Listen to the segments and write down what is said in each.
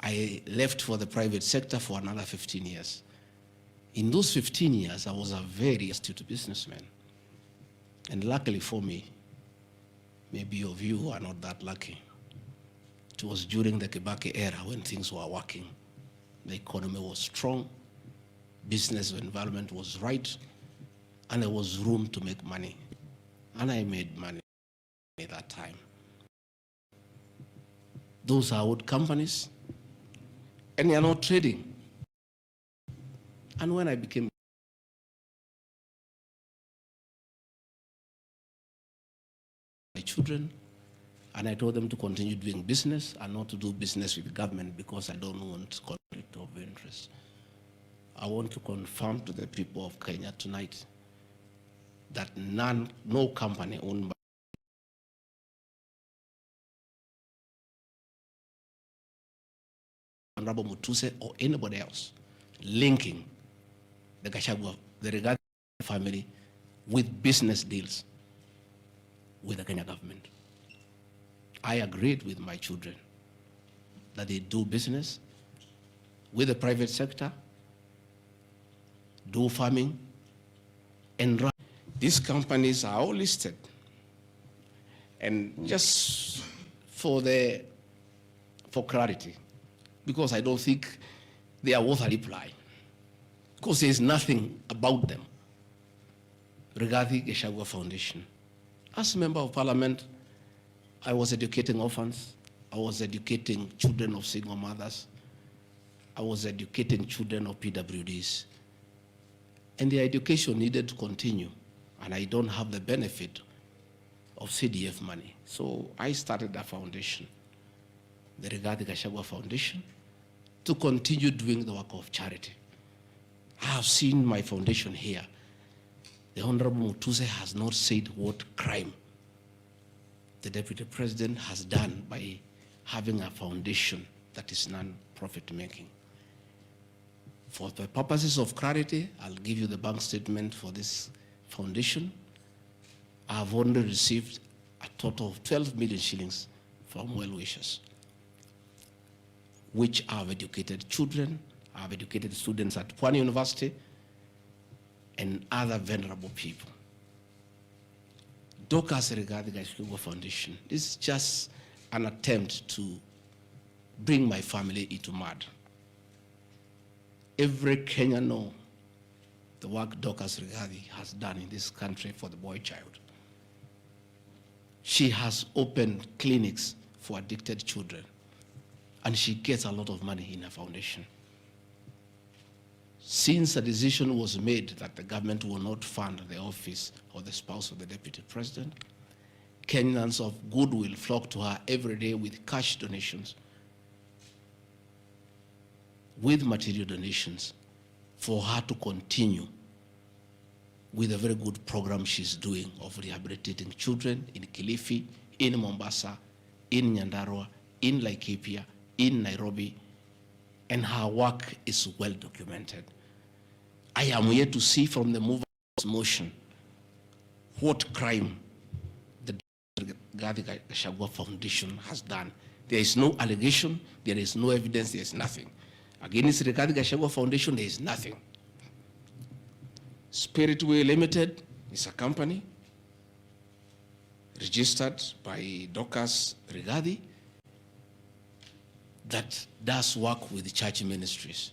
I left for the private sector for another 15 years. In those 15 years, I was a very astute businessman. And luckily for me, maybe of you are not that lucky. It was during the Kibaki era when things were working. The economy was strong, business environment was right, and there was room to make money. And I made money at that time. Those are old companies, and they are not trading. And when I became my children, and I told them to continue doing business and not to do business with the government because I don't want conflict of interest. I want to confirm to the people of Kenya tonight that no company owned by Honorable Mutuse or anybody else linking the Gachagua, the Rigathi family with business deals with the Kenya government. I agreed with my children that they do business with the private sector, do farming, and run. These companies are all listed. And just for clarity, because I don't think they are worth a reply, because there is nothing about them. Rigathi Gachagua Foundation. As a member of parliament, I was educating orphans. I was educating children of single mothers. I was educating children of PWDs. And their education needed to continue. And I don't have the benefit of CDF money. So I started a foundation, the Rigathi Gachagua Foundation, to continue doing the work of charity. I have seen my foundation here. The Honorable Mutuse has not said what crime the Deputy President has done by having a foundation that is non-profit making. For the purposes of clarity, I'll give you the bank statement for this foundation. I have only received a total of 12 million shillings from well-wishers, which have educated children, have educated students at Pwani University, and other vulnerable people. Dorcas Rigathi Gachagua Foundation, this is just an attempt to bring my family into mud. Every Kenyan knows the work Dorcas Rigathi has done in this country for the boy child. She has opened clinics for addicted children, and she gets a lot of money in her foundation. Since a decision was made that the government will not fund the office or the spouse of the Deputy President, Kenyans of goodwill flock to her every day with cash donations, with material donations, for her to continue with a very good program she's doing of rehabilitating children in Kilifi, in Mombasa, in Nyandarua, in Laikipia, in Nairobi, and her work is well documented. I am here to see from the mover's motion what crime the Rigathi Gachagua Foundation has done. There is no allegation, there is no evidence, there is nothing. Against the Rigathi Gachagua Foundation, there is nothing. Spiritway Limited is a company registered by Dorcas Rigathi that does work with the church ministries.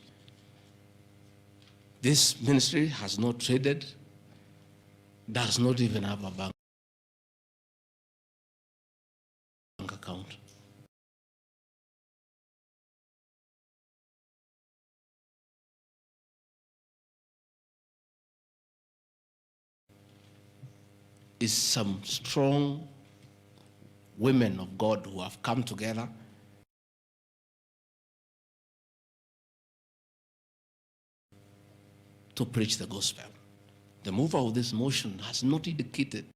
This ministry has not traded, does not even have a bank account. Is some strong women of God who have come together to preach the gospel. The mover of this motion has not indicated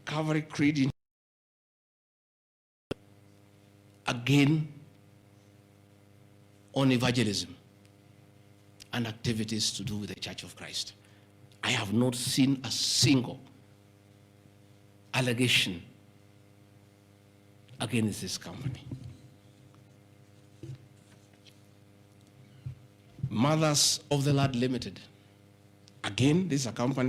Calvary Creed again on evangelism and activities to do with the Church of Christ. I have not seen a single allegation against this company. Mothers of the Lord Limited. Again, this is a company